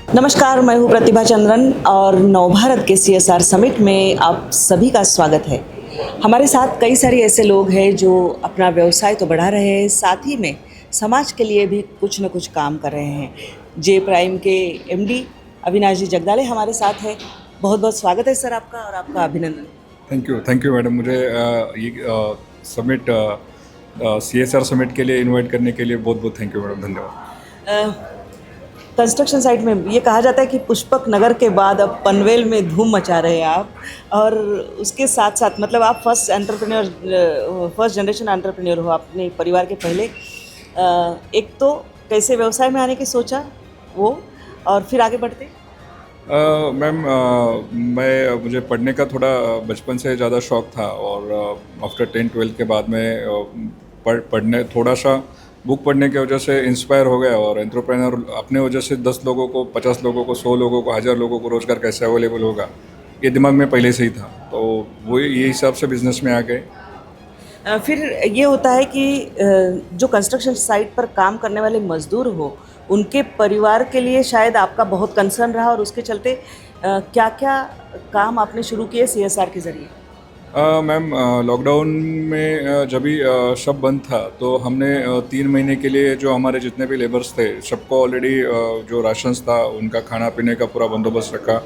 नमस्कार, मैं हूँ प्रतिभा चंद्रन और नवभारत के सीएसआर समिट में आप सभी का स्वागत है। हमारे साथ कई सारे ऐसे लोग हैं जो अपना व्यवसाय तो बढ़ा रहे हैं, साथ ही में समाज के लिए भी कुछ न कुछ काम कर रहे हैं। जे प्राइम के एमडी अविनाश जी जगदाले हमारे साथ है। बहुत बहुत स्वागत है सर आपका और आपका अभिनंदन। Thank you madam. मुझे ये समिट CSR समिट के लिए इनवाइट करने के लिए बहुत बहुत थैंक यू मैडम, धन्यवाद। कंस्ट्रक्शन साइट में ये कहा जाता है कि पुष्पक नगर के बाद अब पनवेल में धूम मचा रहे हैं आप, और उसके साथ साथ मतलब आप फर्स्ट जनरेशन एंटरप्रेन्योर हो अपने परिवार के पहले। एक तो कैसे व्यवसाय में आने की सोचा वो, और फिर आगे बढ़ते। मैम, मुझे पढ़ने का थोड़ा बचपन से ज़्यादा शौक था और आफ्टर 10-12 के बाद में पढ़ने थोड़ा सा बुक पढ़ने की वजह से इंस्पायर हो गया और एंटरप्रेन्योर अपने वजह से 10 लोगों को, 50 लोगों को, 100 लोगों को, 1000 लोगों को रोज़गार कैसे अवेलेबल होगा, ये दिमाग में पहले से ही था। तो वो ये हिसाब से बिजनेस में आ गए। फिर ये होता है कि जो कंस्ट्रक्शन साइट पर काम करने वाले मजदूर हो, उनके परिवार के लिए शायद आपका बहुत कंसर्न रहा, और उसके चलते क्या क्या काम आपने शुरू किए सीएसआर के ज़रिए। मैम, लॉकडाउन में जब भी सब बंद था तो हमने 3 महीने के लिए जो हमारे जितने भी लेबर्स थे सबको ऑलरेडी जो राशंस था उनका खाना पीने का पूरा बंदोबस्त रखा,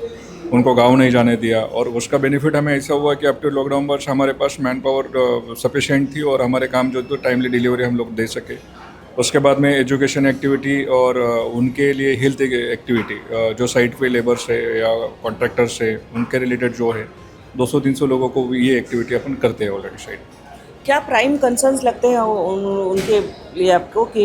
उनको गाँव नहीं जाने दिया। और उसका बेनिफिट हमें ऐसा हुआ कि आफ्टर लॉकडाउन वर्ष हमारे पास मैन पावर सफिशेंट थी और हमारे काम जो तो टाइमली डिलीवरी हम लोग दे सके। उसके बाद में एजुकेशन एक्टिविटी और उनके लिए हेल्थ एक्टिविटी, जो साइट पे लेबर्स है या कॉन्ट्रैक्टर्स है उनके रिलेटेड जो है 200-300 लोगों को ये एक्टिविटी अपन करते हैं ऑलरेडी साइड। क्या प्राइम कंसर्न्स लगते हैं उनके लिए आपको कि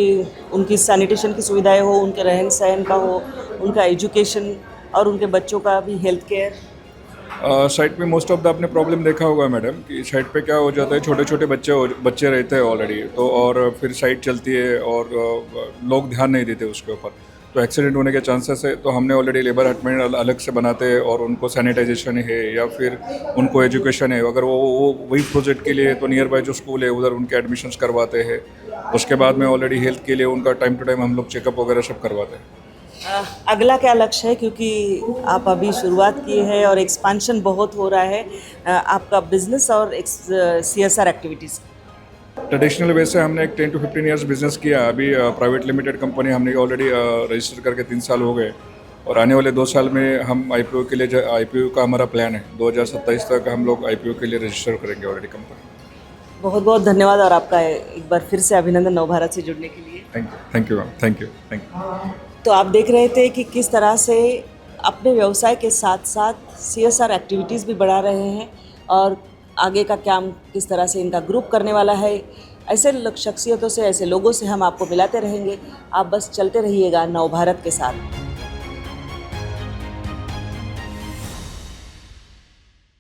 उनकी सैनिटेशन की सुविधाएं हो, उनके रहन सहन का हो, उनका एजुकेशन और उनके बच्चों का भी हेल्थ केयर। साइट पे मोस्ट ऑफ द आपने प्रॉब्लम देखा होगा मैडम कि साइट पे क्या हो जाता है, छोटे छोटे बच्चे रहते हैं ऑलरेडी, तो और फिर साइट चलती है और लोग ध्यान नहीं देते उसके ऊपर, तो एक्सीडेंट होने के चांसेस है। तो हमने ऑलरेडी लेबर हटमेंट अलग से बनाते हैं और उनको सैनिटाइजेशन है या फिर उनको एजुकेशन है, अगर वो वही प्रोजेक्ट के लिए तो नियर बाय जो स्कूल है उधर उनके एडमिशन्स करवाते हैं। उसके बाद में ऑलरेडी हेल्थ के लिए उनका टाइम टू टाइम हम लोग चेकअप वगैरह सब करवाते हैं। अगला क्या लक्ष्य है, क्योंकि आप अभी शुरुआत किए हैं और एक्सपांशन बहुत हो रहा है आपका बिजनेस और सीएसआर एक्टिविटीज़। ट्रेडिशनल वे से हमने एक 10 to 15 ईयर्स बिजनेस किया। अभी प्राइवेट लिमिटेड कंपनी हमने ऑलरेडी रजिस्टर करके 3 साल हो गए और आने वाले 2 साल में हम IPO के लिए, IPO का हमारा प्लान है 2027 तक हम लोग IPO के लिए रजिस्टर करेंगे ऑलरेडी कंपनी। बहुत बहुत धन्यवाद और आपका एक बार फिर से अभिनंदन नवभारत से जुड़ने के लिए। Thank you ma'am, thank you. तो आप देख रहे थे कि किस तरह से अपने व्यवसाय के साथ साथ सीएसआर एक्टिविटीज़ भी बढ़ा रहे हैं, और आगे का क्या किस तरह से इनका ग्रुप करने वाला है। ऐसे शख्सियतों से, ऐसे लोगों से हम आपको मिलाते रहेंगे। आप बस चलते रहिएगा नवभारत के साथ।